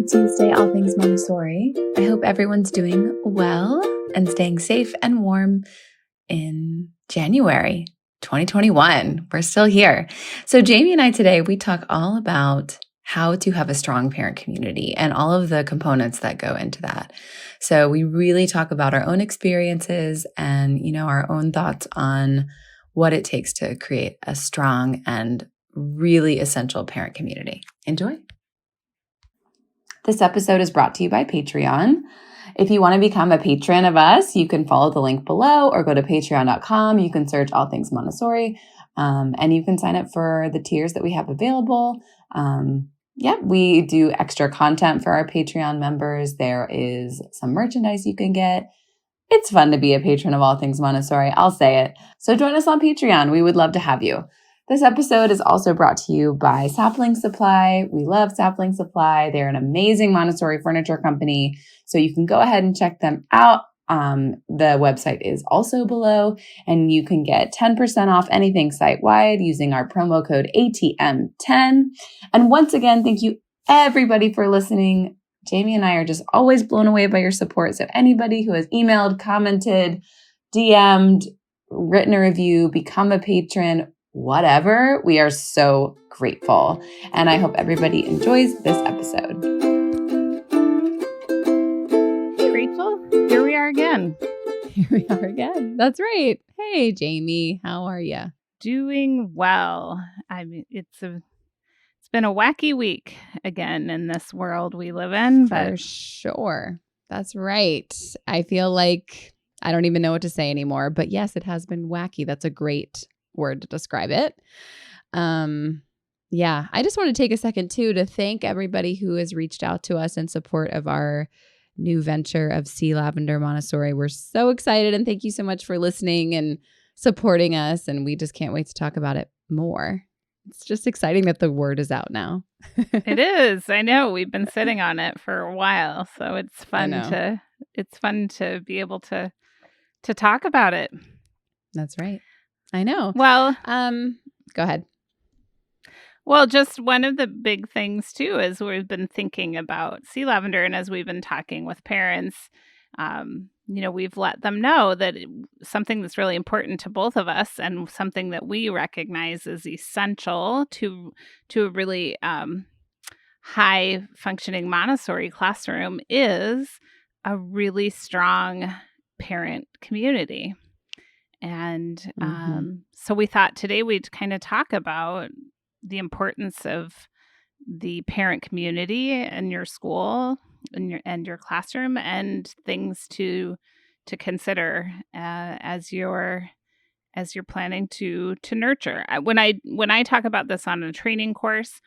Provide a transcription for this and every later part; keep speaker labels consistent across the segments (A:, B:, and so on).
A: to Stay All Things Montessori. I hope everyone's doing well and staying safe and warm in January 2021. We're still here. So Jamie and I today, we talk all about how to have a strong parent community and all of the components that go into that. So we really talk about our own experiences and, our own thoughts on what it takes to create a strong and really essential parent community. Enjoy. This episode is brought to you by Patreon. If you want to become a patron of us, you can follow the link below or go to patreon.com. You can search All Things Montessori, and you can sign up for the tiers that we have available. We do extra content for our Patreon members. There is some merchandise you can get. It's fun to be a patron of All Things Montessori. I'll say it. So join us on Patreon. We would love to have you. This episode is also brought to you by Sapling Supply. We love Sapling Supply. They're an amazing Montessori furniture company. So you can go ahead and check them out. The website is also below, and you can get 10% off anything site-wide using our promo code ATM10. And once again, thank you everybody for listening. Jamie and I are just always blown away by your support. So anybody who has emailed, commented, DM'd, written a review, become a patron, whatever, we are so grateful. And I hope everybody enjoys this episode.
B: Hey, Rachel. Here we are again.
A: Here we are again. That's right. Hey, Jamie. How are you?
B: Doing well. I mean, it's been a wacky week again in this world we live in.
A: For sure. That's right. I feel like I don't even know what to say anymore. But yes, it has been wacky. That's a great word to describe it. I just want to take a second too to thank everybody who has reached out to us in support of our new venture of Sea Lavender Montessori. We're so excited, and thank you so much for listening and supporting us, and we just can't wait to talk about it more. It's just exciting that the word is out now.
B: It is. I know we've been sitting on it for a while, so it's fun to be able to talk about it.
A: That's right. I know.
B: Well,
A: go ahead.
B: Well, just one of the big things too is we've been thinking about Sea Lavender, and as we've been talking with parents, we've let them know that something that's really important to both of us and something that we recognize is essential to a really high functioning Montessori classroom is a really strong parent community. And so we thought today we'd kind of talk about the importance of the parent community in your school and your classroom, and things to consider as you're planning to nurture. When I talk about this on a training course,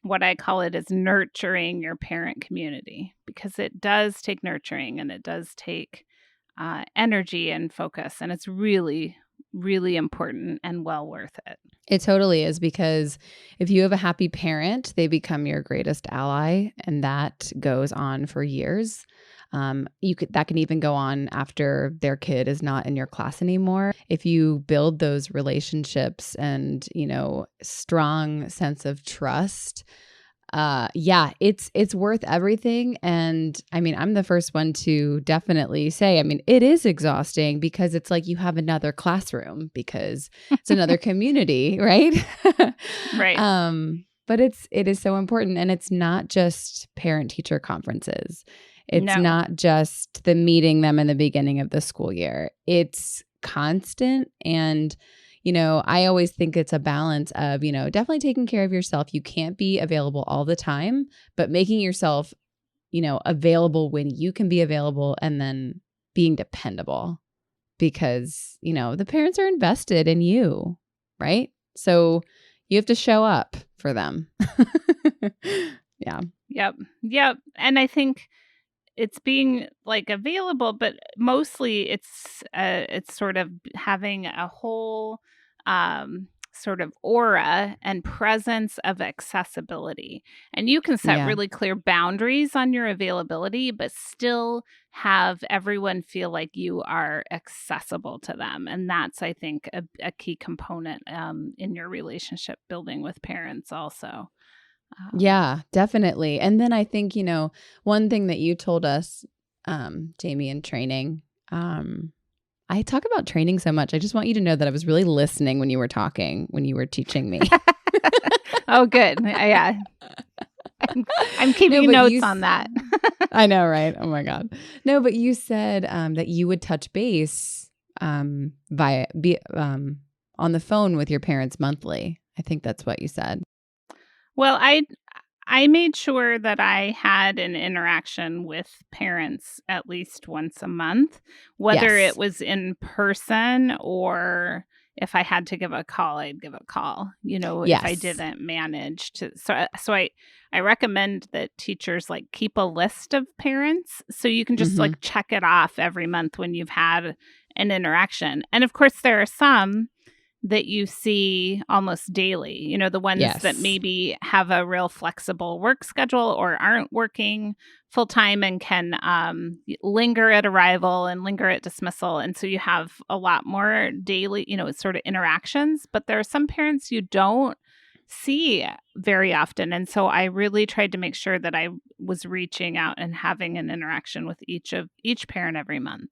B: what I call it is nurturing your parent community, because it does take nurturing and it does take energy and focus, and it's really, really important and well worth it.
A: It totally is, because if you have a happy parent, they become your greatest ally, and that goes on for years. That can even go on after their kid is not in your class anymore. If you build those relationships and, strong sense of trust, it's worth everything. And I mean, I'm the first one to definitely say, it is exhausting, because it's like you have another classroom, because it's another community, right?
B: Right.
A: But it is so important. And it's not just parent-teacher conferences. It's not just the meeting them in the beginning of the school year. It's constant. And I always think it's a balance of, definitely taking care of yourself. You can't be available all the time, but making yourself, available when you can be available, and then being dependable, because, the parents are invested in you, right? So you have to show up for them. Yeah.
B: Yep. And I think it's being available, but mostly it's sort of having a whole sort of aura and presence of accessibility. And you can set really clear boundaries on your availability, but still have everyone feel like you are accessible to them. And that's, I think, a key component in your relationship building with parents also.
A: Yeah, definitely. And then I think, one thing that you told us, Jamie, in training, I talk about training so much. I just want you to know that I was really listening when you were talking, when you were teaching me.
B: Oh, good. Yeah. I'm keeping
A: but
B: notes on that.
A: I know, right? Oh my God. No, but you said that you would touch base on the phone with your parents monthly. I think that's what you said.
B: Well, I made sure that I had an interaction with parents at least once a month, whether it
A: Yes.
B: was in person or if I had to give a call, I'd give a call, if I
A: Yes.
B: didn't manage to. So I recommend that teachers like keep a list of parents so you can just
A: Mm-hmm.
B: like check it off every month when you've had an interaction. And of course, there are some that you see almost daily, the ones that
A: Yes.
B: maybe have a real flexible work schedule or aren't working full time and can linger at arrival and linger at dismissal. And so you have a lot more daily, sort of interactions, but there are some parents you don't see very often. And so I really tried to make sure that I was reaching out and having an interaction with each parent every month.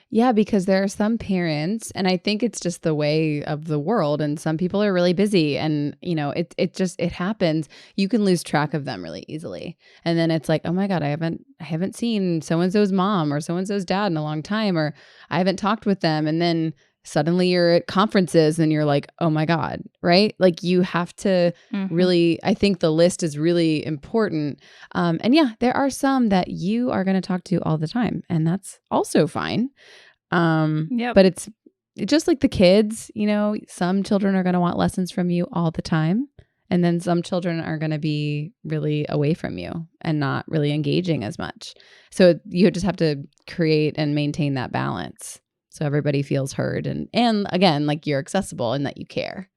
A: Yeah, because there are some parents, and I think it's just the way of the world, and some people are really busy, and it happens. You can lose track of them really easily, and then it's like, oh my God, I haven't seen so and so's mom or so and so's dad in a long time, or I haven't talked with them, and then suddenly you're at conferences and you're like, oh my God, right? Like you have to
B: Hmm.
A: really. I think the list is really important, and yeah, there are some that you are going to talk to all the time, and that's also fine.
B: Yep.
A: But it's just like the kids, some children are going to want lessons from you all the time. And then some children are going to be really away from you and not really engaging as much. So you just have to create and maintain that balance so everybody feels heard and again, like you're accessible and that you care.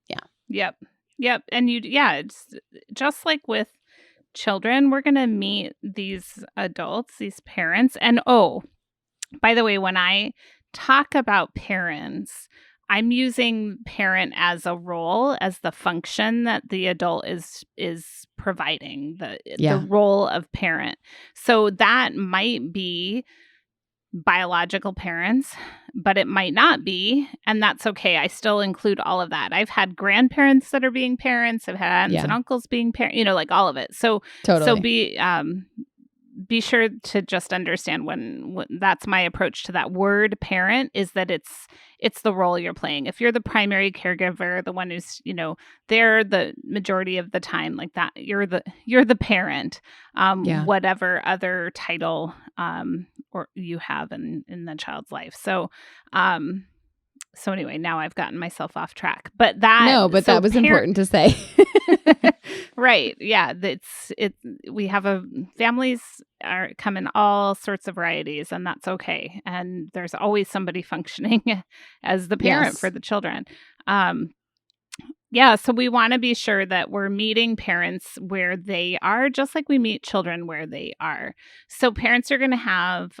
A: Yeah.
B: Yep. Yep. And it's just like with children, we're going to meet these adults, these parents. And oh, by the way, when I talk about parents, I'm using parent as a role, as the function that the adult is providing, the
A: Yeah.
B: role of parent. So that might be biological parents, but it might not be, and that's okay. I still include all of that. I've had grandparents that are being parents. I've had aunts and
A: Yeah.
B: uncles being parents. Like all of it. So
A: Totally.
B: be sure to just understand when that's my approach to that word parent is that it's the role you're playing. If you're the primary caregiver, the one who's there the majority of the time, like that, you're the parent,
A: Yeah.
B: whatever other title or you have in the child's life. So anyway, now I've gotten myself off track. But
A: No, but that was important to say.
B: right. Yeah. We have families come in all sorts of varieties, and that's okay. And there's always somebody functioning as the parent for
A: Yes.
B: the children. Um, yeah. So we want to be sure that we're meeting parents where they are, just like we meet children where they are. So parents are going to have,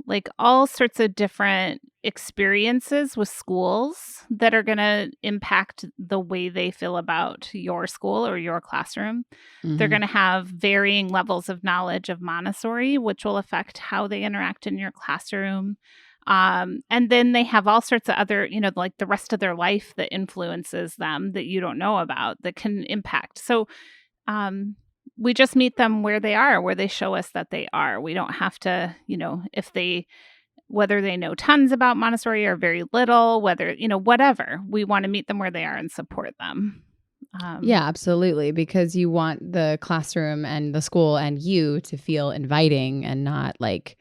B: like all sorts of different experiences with schools that are going to impact the way they feel about your school or your classroom. They're
A: Hmm.
B: going to have varying levels of knowledge of Montessori, which will affect how they interact in your classroom. And then they have all sorts of other, like the rest of their life that influences them that you don't know about that can impact. So, um, we just meet them where they are, where they show us that they are. We don't have to, whether they know tons about Montessori or very little, whether, whatever. We want to meet them where they are and support them.
A: Yeah, absolutely. Because you want the classroom and the school and you to feel inviting and not like,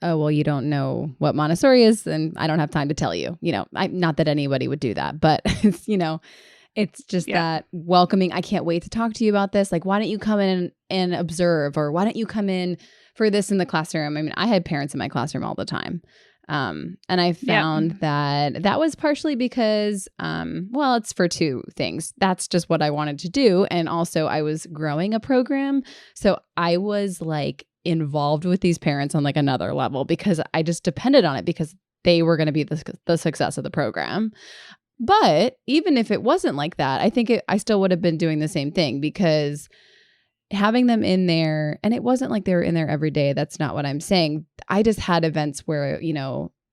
A: oh, well, you don't know what Montessori is, and I don't have time to tell you. Not that anybody would do that, but it's just
B: Yeah.
A: that welcoming. I can't wait to talk to you about this. Like, why don't you come in and observe, or why don't you come in for this in the classroom? I mean, I had parents in my classroom all the time. And I
B: Yep.
A: found that was partially because, well, it's for two things. That's just what I wanted to do. And also, I was growing a program. So I was like involved with these parents on like another level because I just depended on it because they were going to be the success of the program.
C: But even if it wasn't like that, I think I still would have been doing the same thing, because having them in there, and it wasn't like they were in there every day. That's not what I'm saying. I just had events where,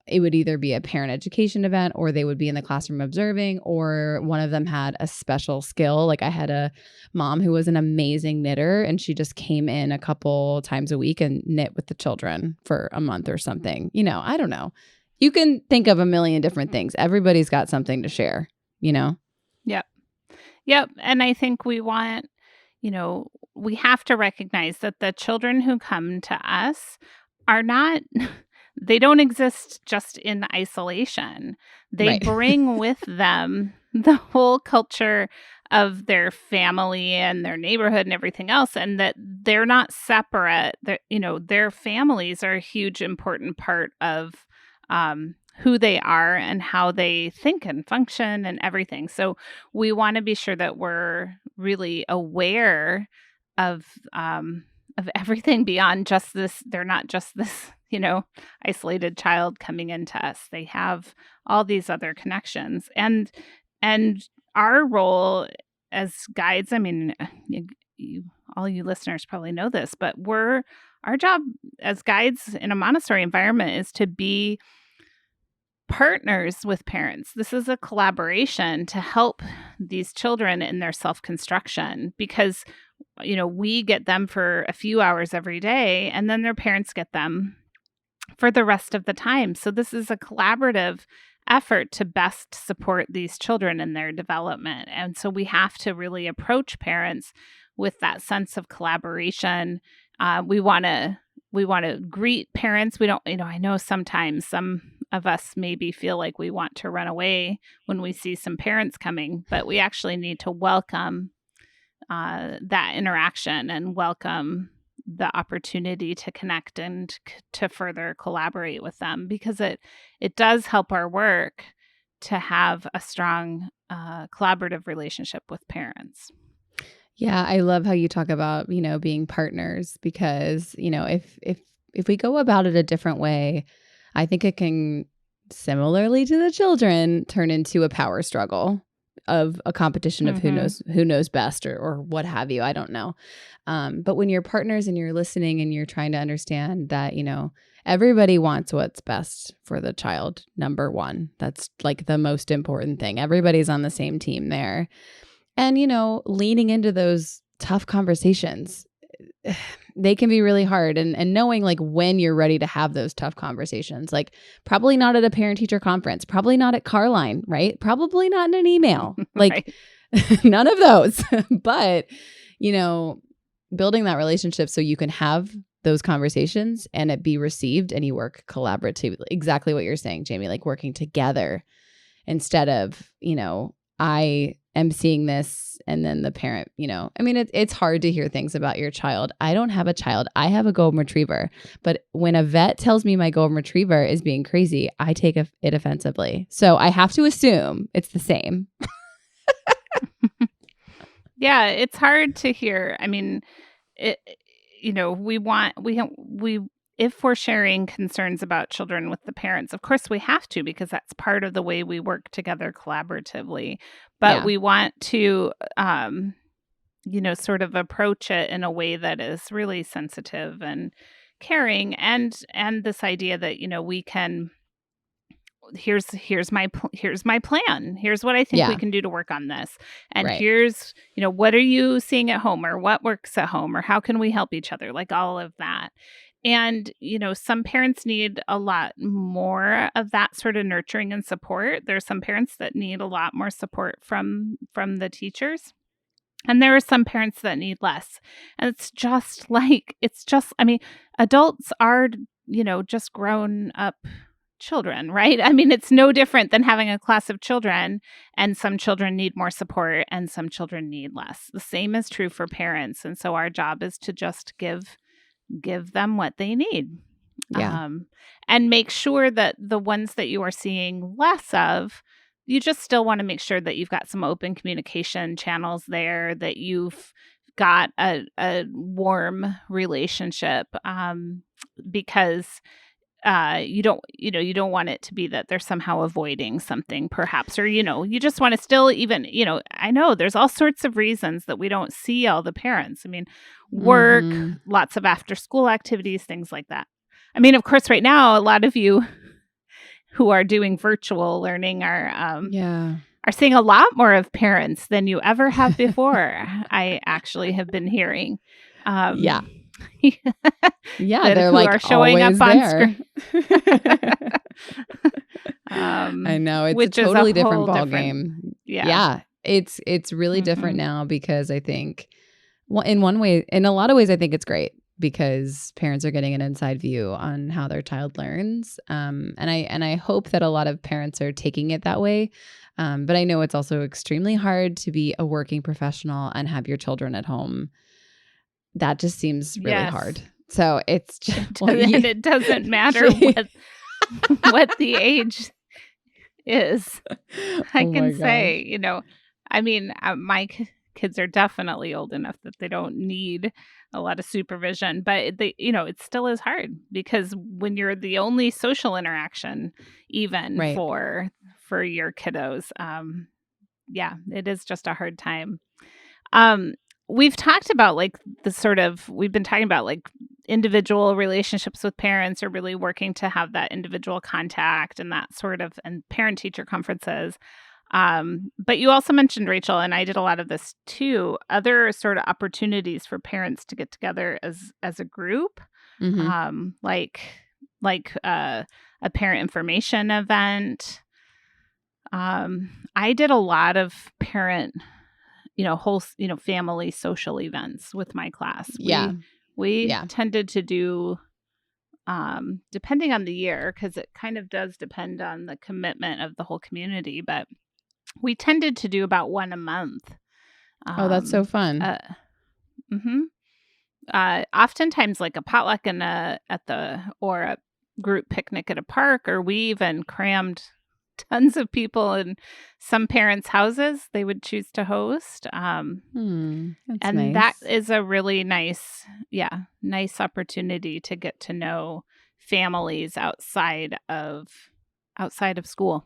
C: it would either be a parent education event, or they would be in the classroom observing, or one of them had a special skill. Like I had a mom who was an amazing knitter, and she just came in a couple times a week and knit with the children for a month or something. I don't know. You can think of a million different things. Everybody's got something to share,
B: Yep. Yep. And I think we want, we have to recognize that the children who come to us are not, they don't exist just in isolation. They
C: Right.
B: bring with them the whole culture of their family and their neighborhood and everything else, and that they're not separate. That, their families are a huge, important part of who they are and how they think and function and everything. So we want to be sure that we're really aware of everything beyond just this. They're not just this, isolated child coming into us. They have all these other connections, and our role as guides. I mean, all you listeners probably know this, but our job as guides in a Montessori environment is to be partners with parents. This is a collaboration to help these children in their self-construction, because we get them for a few hours every day, and then their parents get them for the rest of the time. So this is a collaborative effort to best support these children in their development. And so we have to really approach parents with that sense of collaboration. We want to greet parents. We don't, I know sometimes some of us maybe feel like we want to run away when we see some parents coming, but we actually need to welcome that interaction and welcome the opportunity to connect and to further collaborate with them, because it does help our work to have a strong collaborative relationship with parents.
C: Yeah, I love how you talk about, being partners, because, if we go about it a different way, I think it can, similarly to the children, turn into a power struggle of a competition of who knows best, or what have you. I don't know. But when you're partners and you're listening and you're trying to understand that, everybody wants what's best for the child, number one. That's like the most important thing. Everybody's on the same team there. And, leaning into those tough conversations, they can be really hard. And knowing like when you're ready to have those tough conversations, like probably not at a parent teacher conference, probably not at Carline, right? Probably not in an email, like none of those. But, building that relationship so you can have those conversations and it be received, and you work collaboratively. Exactly what you're saying, Jamie, like working together instead of, I am seeing this and then the parent, I mean, it's hard to hear things about your child. I don't have a child. I have a golden retriever. But when a vet tells me my golden retriever is being crazy, I take it offensively. So I have to assume it's the same.
B: Yeah, it's hard to hear. I mean, if we're sharing concerns about children with the parents, of course we have to, because that's part of the way we work together collaboratively. But we want to, sort of approach it in a way that is really sensitive and caring, and this idea that, we can, here's my plan. Here's what I think we can do to work on this. And here's, what are you seeing at home, or what works at home, or how can we help each other? Like all of that. And, some parents need a lot more of that sort of nurturing and support. There's some parents that need a lot more support from the teachers. And there are some parents that need less. And I mean, adults are, just grown up children, right? I mean, it's no different than having a class of children, and some children need more support and some children need less. The same is true for parents. And so our job is to just give them what they need. And make sure that the ones that you are seeing less of, you just still want to make sure that you've got some open communication channels there, that you've got a warm relationship, because you don't want it to be that they're somehow avoiding something perhaps, or, you just want to still even, I know there's all sorts of reasons that we don't see all the parents. I mean, work, lots of after school activities, things like that. I mean, of course, right now, a lot of you who are doing virtual learning are seeing a lot more of parents than you ever have before. I actually have been hearing.
C: Yeah,
B: that
C: they're
B: who
C: like
B: are showing up
C: always
B: on
C: there. I know it's a
B: which is
C: totally
B: a
C: different
B: whole
C: ball
B: different,
C: game.
B: yeah.
C: It's really different now because I think, in a lot of ways, I think it's great because parents are getting an inside view on how their child learns. And I hope that a lot of parents are taking it that way. But I know it's also extremely hard to be a working professional and have your children at home. That just seems really
B: Yes.
C: hard. So it's just,
B: And it doesn't matter what the age is. I
C: Oh my
B: can
C: gosh.
B: say, I mean, my kids are definitely old enough that they don't need a lot of supervision, but it still is hard because when you're the only social interaction, even
C: Right.
B: for your kiddos, it is just a hard time. We've talked about we've been talking about like individual relationships with parents, or really working to have that individual contact and that sort of, and parent teacher conferences. But you also mentioned, Rachel, and I did a lot of this too, other sort of opportunities for parents to get together as a group, like a parent information event. I did a lot of parent, whole, family social events with my class. We tended to do, depending on the year, because it kind of does depend on the commitment of the whole community, but we tended to do about one a month.
C: Oh, that's so fun.
B: Oftentimes like a potluck or a group picnic at a park, or we even crammed tons of people in some parents' houses they would choose to host.
C: That's
B: and
C: nice.
B: that is a really nice opportunity to get to know families outside of school.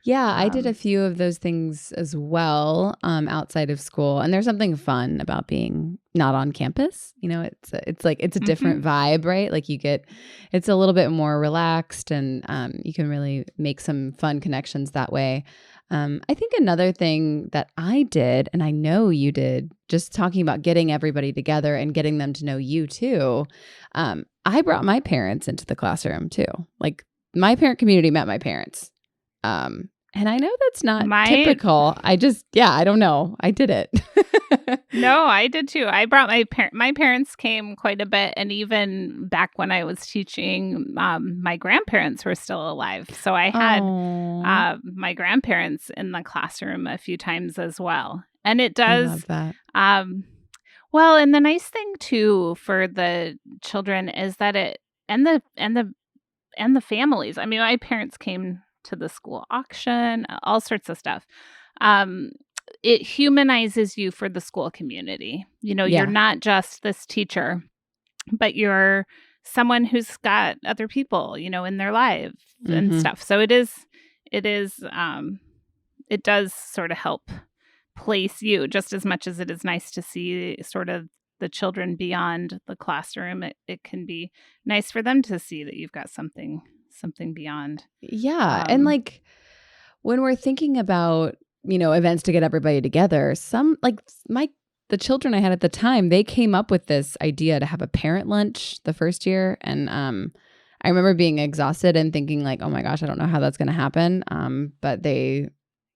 C: Yeah, I did a few of those things as well, outside of school. And there's something fun about being not on campus. It's a different vibe, right? Like it's a little bit more relaxed, and you can really make some fun connections that way. I think another thing that I did, and I know you did, just talking about getting everybody together and getting them to know you too. I brought my parents into the classroom too. Like my parent community met my parents. And I know that's not typical. I don't know. I did it.
B: No, I did too. I brought my parents came quite a bit. And even back when I was teaching, my grandparents were still alive. So I had my grandparents in the classroom a few times as well. And it does.
C: I love that.
B: Well, and the nice thing too for the children is that and the families. I mean, my parents came to the school auction, all sorts of stuff. It humanizes you for the school community. You're not just this teacher, but you're someone who's got other people, in their lives and stuff. So it does sort of help place you just as much as it is nice to see sort of the children beyond the classroom. It can be nice for them to see that you've got something beyond.
C: Yeah. And like when we're thinking about, events to get everybody together, the children I had at the time, they came up with this idea to have a parent lunch the first year. And I remember being exhausted and thinking like, oh my gosh, I don't know how that's going to happen. But they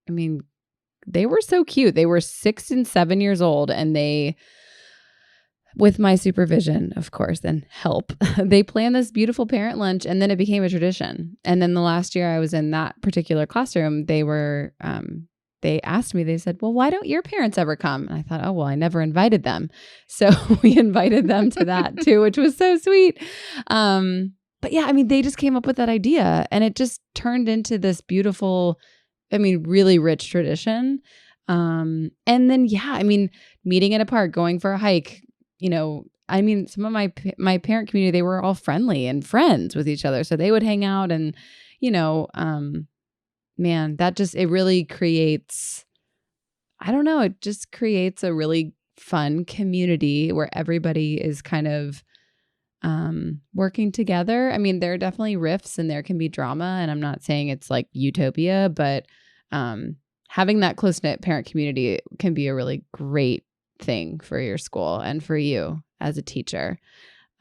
C: were so cute. They were 6 and 7 years old, and they, with my supervision, of course, and help, they planned this beautiful parent lunch, and then it became a tradition. And then the last year I was in that particular classroom, they asked me, they said, well, why don't your parents ever come? And I thought, oh, well, I never invited them. So we invited them to that too, which was so sweet. But yeah, they just came up with that idea, and it just turned into this beautiful, really rich tradition. And then, meeting in a park, going for a hike, I mean, some of my parent community, they were all friendly and friends with each other. So they would hang out and, man, it really creates, I don't know, it just creates a really fun community where everybody is kind of working together. I mean, there are definitely rifts and there can be drama, and I'm not saying it's like utopia, but having that close-knit parent community can be a really great thing for your school and for you as a teacher.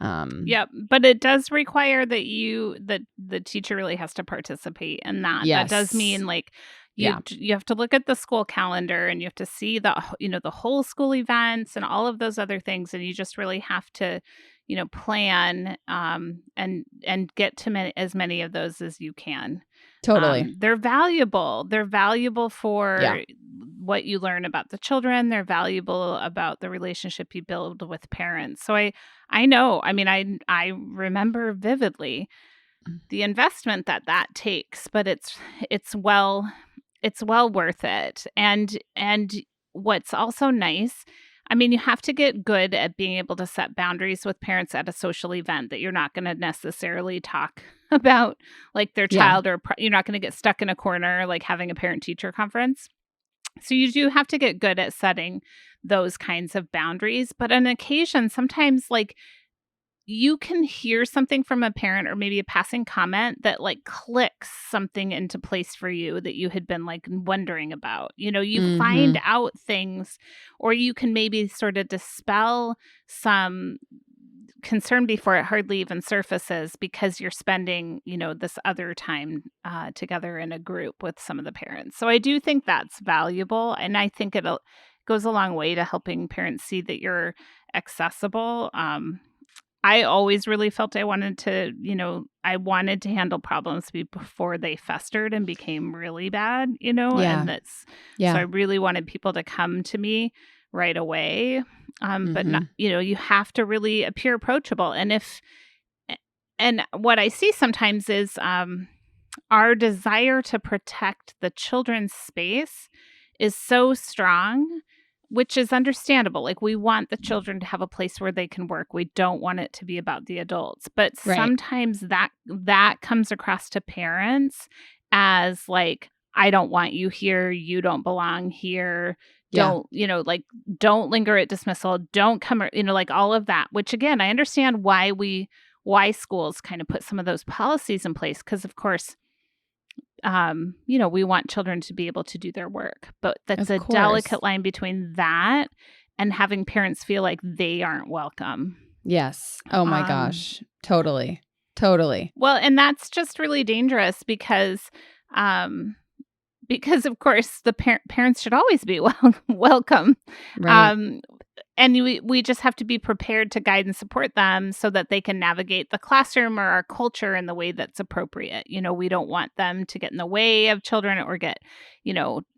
B: Yeah, but it does require that the teacher really has to participate in that.
C: Yes.
B: That does mean like you have to look at the school calendar, and you have to see the whole school events and all of those other things, and you just really have to plan and get to as many of those as you can.
C: Totally.
B: They're valuable. They're valuable for what you learn about the children. They're valuable about the relationship you build with parents. So I know, I mean, I remember vividly the investment that takes, but it's well worth it. And what's also nice, I mean, you have to get good at being able to set boundaries with parents at a social event that you're not going to necessarily talk about like their child, or you're not going to get stuck in a corner like having a parent-teacher conference. So you do have to get good at setting those kinds of boundaries. But on occasion, sometimes like you can hear something from a parent or maybe a passing comment that like clicks something into place for you that you had been like wondering about. You find out things, or you can maybe sort of dispel some concern before it hardly even surfaces because you're spending, this other time together in a group with some of the parents. So I do think that's valuable. And I think it goes a long way to helping parents see that you're accessible. I always really felt I wanted to handle problems before they festered and became really bad, and so I really wanted people to come to me right away. But not, you have to really appear approachable. And what I see sometimes is our desire to protect the children's space is so strong, which is understandable. Like we want the children to have a place where they can work. We don't want it to be about the adults. But sometimes that comes across to parents as like, I don't want you here. You don't belong here. Don't linger at dismissal. Don't come, like all of that, which again, I understand why schools kind of put some of those policies in place. Cause of course, we want children to be able to do their work, but that's a delicate line between that and having parents feel like they aren't welcome.
C: Yes. Oh my gosh. Totally.
B: Well, and that's just really dangerous because of course the parents should always be welcome.
C: Right.
B: And we just have to be prepared to guide and support them so that they can navigate the classroom or our culture in the way that's appropriate. We don't want them to get in the way of children or get,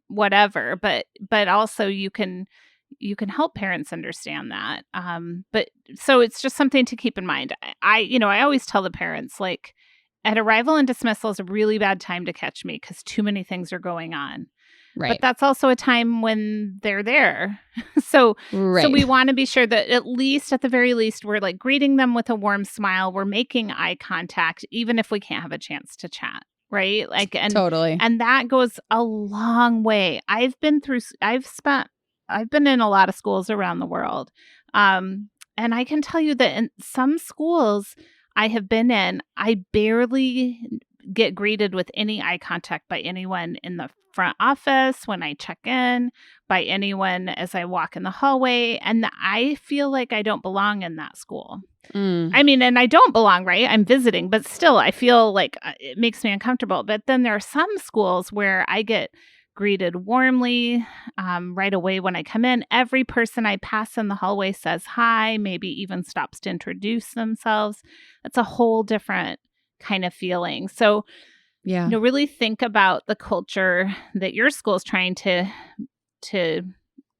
B: whatever. But also you can help parents understand that. But so it's just something to keep in mind. I always tell the parents, like, at arrival and dismissal is a really bad time to catch me because too many things are going on.
C: Right.
B: But that's also a time when they're there. So we want to be sure that at the very least, we're like greeting them with a warm smile. We're making eye contact, even if we can't have a chance to chat. Right. Like, and
C: totally.
B: And that goes a long way. I've been in a lot of schools around the world. And I can tell you that in some schools I have been in, I barely get greeted with any eye contact by anyone in the front office when I check in, by anyone as I walk in the hallway. And I feel like I don't belong in that school. I mean, and I don't belong, right? I'm visiting, but still I feel like it makes me uncomfortable. But then there are some schools where I get greeted warmly right away when I come in. Every person I pass in the hallway says hi, maybe even stops to introduce themselves. That's a whole different kind of feeling. So, really think about the culture that your school is trying to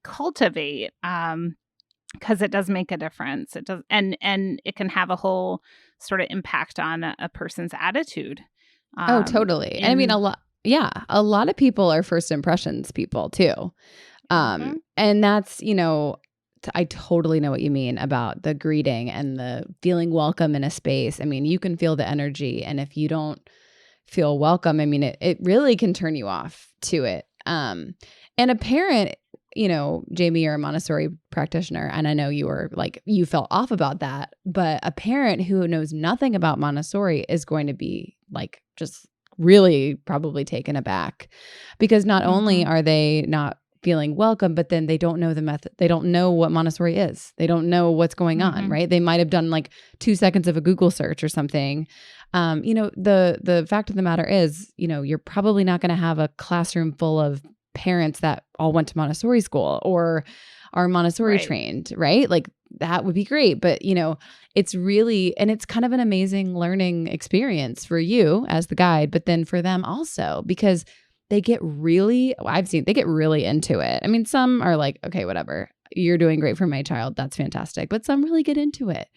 B: cultivate, because it does make a difference. It does, and it can have a whole sort of impact on a person's attitude.
C: Oh, totally. And I mean, a lot of people are first impressions people too. And that's, I totally know what you mean about the greeting and the feeling welcome in a space. I mean, you can feel the energy. And if you don't feel welcome, I mean, it really can turn you off to it. And a parent, Jamie, you're a Montessori practitioner, and I know you felt off about that, but a parent who knows nothing about Montessori is going to be like just really probably taken aback, because not only are they not feeling welcome, but then they don't know the method. They don't know what Montessori is. They don't know what's going on, right? They might have done like 2 seconds of a Google search or something. The fact of the matter is, you're probably not going to have a classroom full of parents that all went to Montessori school or are Montessori trained, right? Like that would be great. But, it's really, and it's kind of an amazing learning experience for you as the guide, but then for them also, because they get really into it. I mean, some are like, okay, whatever, you're doing great for my child. That's fantastic. But some really get into it.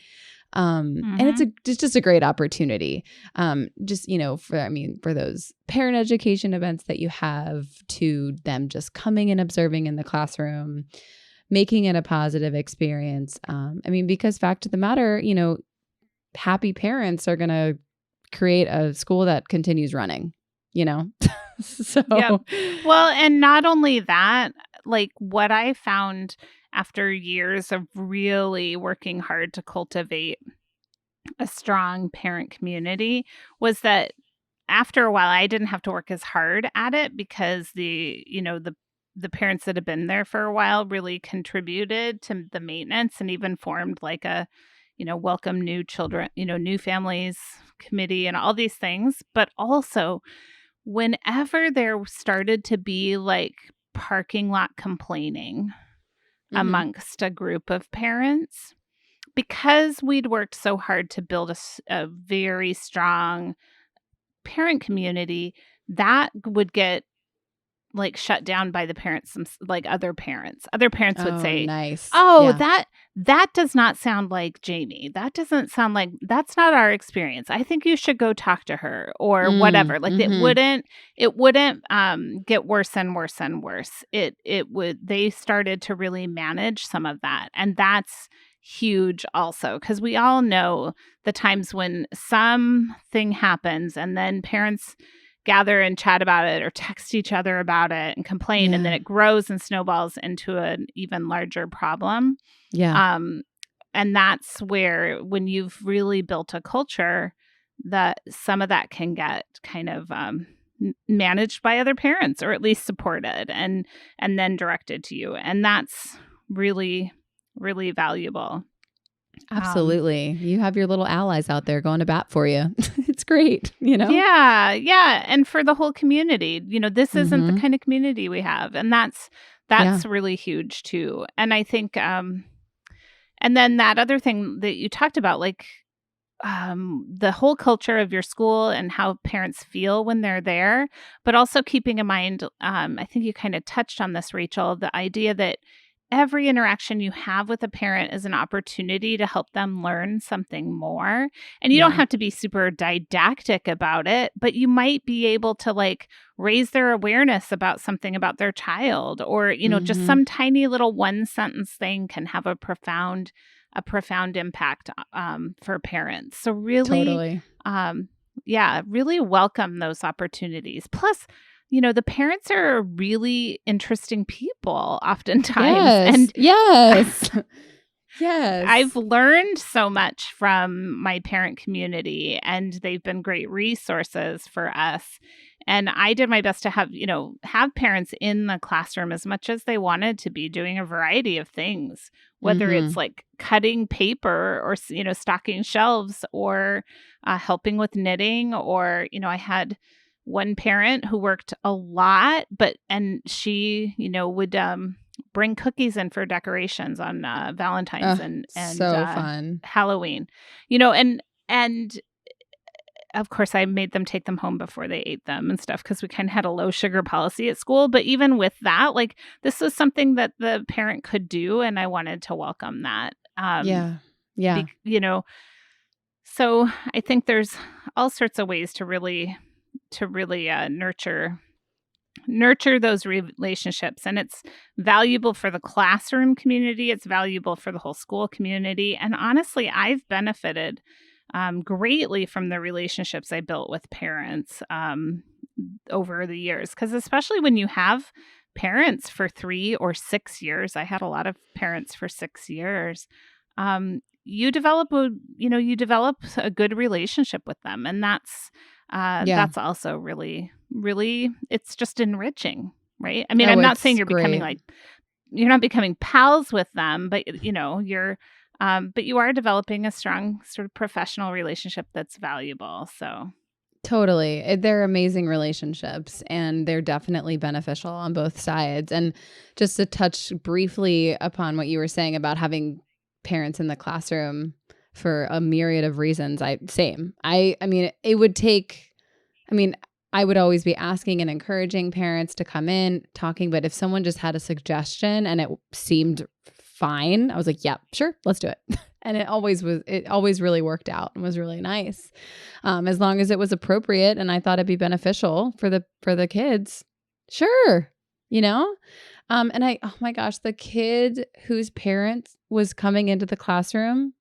C: And it's just a great opportunity. For those parent education events that you have, to them just coming and observing in the classroom, making it a positive experience. Because fact of the matter, happy parents are going to create a school that continues running, So,
B: Yep. Well, and not only that, like what I found after years of really working hard to cultivate a strong parent community was that after a while, I didn't have to work as hard at it, because the parents that had been there for a while really contributed to the maintenance, and even formed like a, welcome new children, new families committee and all these things. But also, whenever there started to be like parking lot complaining amongst a group of parents, because we'd worked so hard to build a very strong parent community, that would get like shut down by the parents, like other parents. Other parents would say,
C: nice.
B: "Oh, that does not sound like Jamie. That doesn't sound like, that's not our experience. I think you should go talk to her," or whatever. Like it wouldn't get worse and worse and worse. They started to really manage some of that. And that's huge also, because we all know the times when something happens and then parents gather and chat about it or text each other about it and complain, and then it grows and snowballs into an even larger problem. And that's where, when you've really built a culture, that some of that can get kind of managed by other parents, or at least supported and then directed to you. And that's really, really valuable.
C: Absolutely. You have your little allies out there going to bat for you. It's great,
B: Yeah. And for the whole community, this isn't the kind of community we have. And that's really huge too. And I think, and then that other thing that you talked about, like the whole culture of your school and how parents feel when they're there, but also keeping in mind, I think you kind of touched on this, Rachel, the idea that every interaction you have with a parent is an opportunity to help them learn something more. And you don't have to be super didactic about it, but you might be able to like raise their awareness about something about their child, or, just some tiny little one sentence thing can have a profound impact for parents. So really, really welcome those opportunities. Plus, the parents are really interesting people oftentimes.
C: Yes.
B: I've learned so much from my parent community, and they've been great resources for us. And I did my best to have parents in the classroom as much as they wanted to be, doing a variety of things, whether it's like cutting paper or, stocking shelves, or helping with knitting, or, I had one parent who worked a lot, and she, would bring cookies in for decorations on Valentine's and
C: so fun.
B: Halloween, and of course I made them take them home before they ate them and stuff, because we kind of had a low sugar policy at school. But even with that, like, this was something that the parent could do, and I wanted to welcome that. So I think there's all sorts of ways to really nurture nurture those relationships. And it's valuable for the classroom community. It's valuable for the whole school community. And honestly, I've benefited greatly from the relationships I built with parents over the years. Because especially when you have parents for 3 or 6 years, I had a lot of parents for 6 years. You develop a good relationship with them, and that's also really, really, it's just enriching, right? I mean, I'm not saying
C: it's great.
B: you're not becoming pals with them, but but you are developing a strong sort of professional relationship that's valuable. So
C: Totally. They're amazing relationships and they're definitely beneficial on both sides. And just to touch briefly upon what you were saying about having parents in the classroom for a myriad of reasons, I mean, it would take, I mean, I would always be asking and encouraging parents to come in, talking, but if someone just had a suggestion and it seemed fine, I was like, "Yep, sure, let's do it." And it always really worked out and was really nice. As long as it was appropriate and I thought it'd be beneficial for the kids. Sure. You know? And oh my gosh, the kid whose parent was coming into the classroom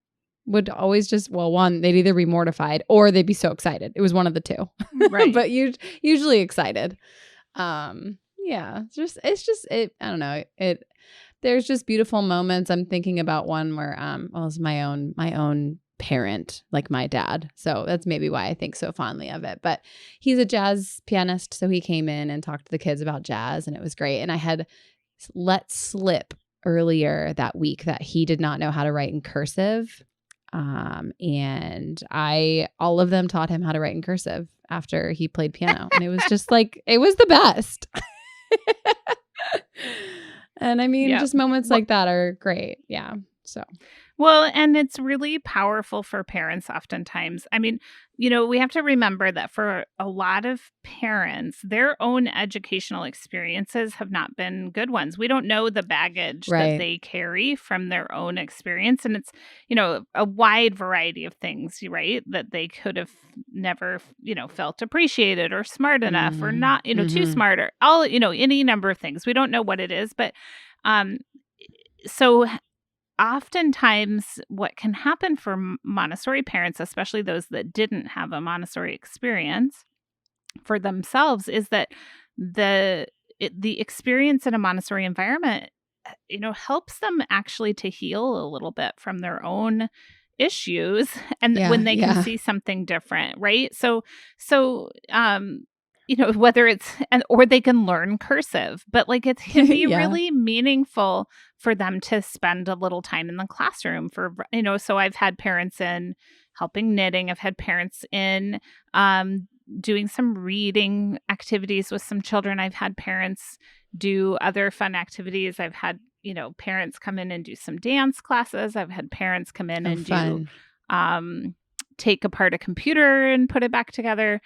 C: would always just, well, one, they'd either be mortified or they'd be so excited. It was one of the two.
B: right.
C: But usually excited. Yeah, I don't know. There's just beautiful moments. I'm thinking about one where well, it's my own parent, like my dad. So that's maybe why I think so fondly of it. But he's a jazz pianist, so he came in and talked to the kids about jazz, and it was great. And I had let slip earlier that week that he did not know how to write in cursive. And all of them taught him how to write in cursive after he played piano. And it was just like, it was the best. And I mean, just moments like that are great. Yeah. So.
B: Well, and it's really powerful for parents oftentimes. I mean, we have to remember that for a lot of parents, their own educational experiences have not been good ones. We don't know the baggage that they carry from their own experience. And it's, a wide variety of things, right? That they could have never, felt appreciated or smart enough or not, too smart or all, any number of things. We don't know what it is. But so oftentimes what can happen for Montessori parents, especially those that didn't have a Montessori experience for themselves, is that the experience in a Montessori environment, helps them actually to heal a little bit from their own issues, and when they can see something different, right? So whether it's or they can learn cursive, but like it can be really meaningful for them to spend a little time in the classroom so I've had parents in helping knitting. I've had parents in doing some reading activities with some children. I've had parents do other fun activities. I've had, parents come in and do some dance classes. I've had parents come in and do take apart a computer and put it back together.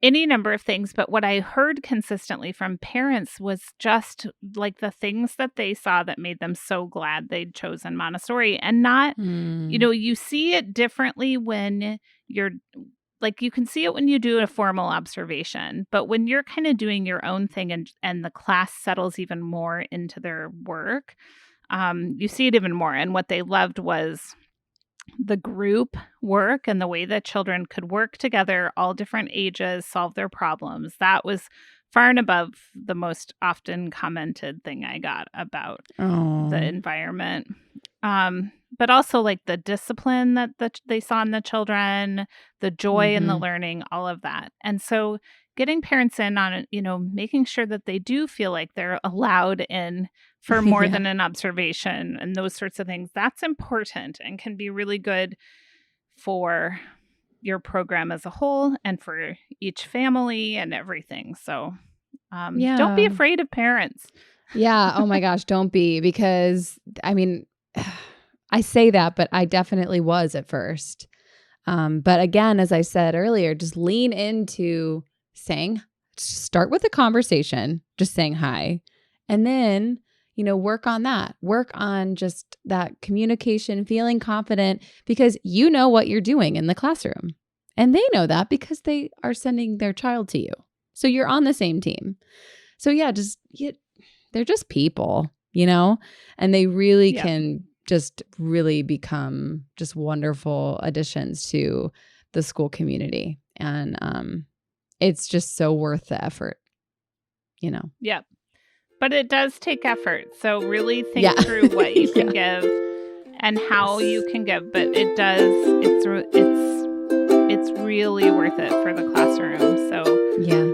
B: Any number of things. But what I heard consistently from parents was just like the things that they saw that made them so glad they'd chosen Montessori, and not, you see it differently when you're like, you can see it when you do a formal observation, but when you're kind of doing your own thing and the class settles even more into their work, you see it even more. And what they loved was the group work and the way that children could work together, all different ages, solve their problems. That was far and above the most often commented thing I got about the environment. But also like the discipline that they saw in the children, the joy in the learning, all of that. And so getting parents in on, making sure that they do feel like they're allowed in for more than an observation and those sorts of things, that's important and can be really good for your program as a whole and for each family and everything. So don't be afraid of parents.
C: Yeah. Oh my gosh, don't be, because I mean, I say that, but I definitely was at first. But again, as I said earlier, just lean into start with a conversation, just saying hi, and then, work on that. Work on just that communication, feeling confident, because you know what you're doing in the classroom. And they know that because they are sending their child to you. So you're on the same team. So yeah, they're just people, you know, and they really
B: Yeah.
C: can just really become just wonderful additions to the school community. And it's just so worth the effort, you know.
B: Yep. But it does take effort. So really think
C: Yeah.
B: through what you can
C: Yeah.
B: give and how you can give. But it's really worth it for the classroom. So
C: Yeah.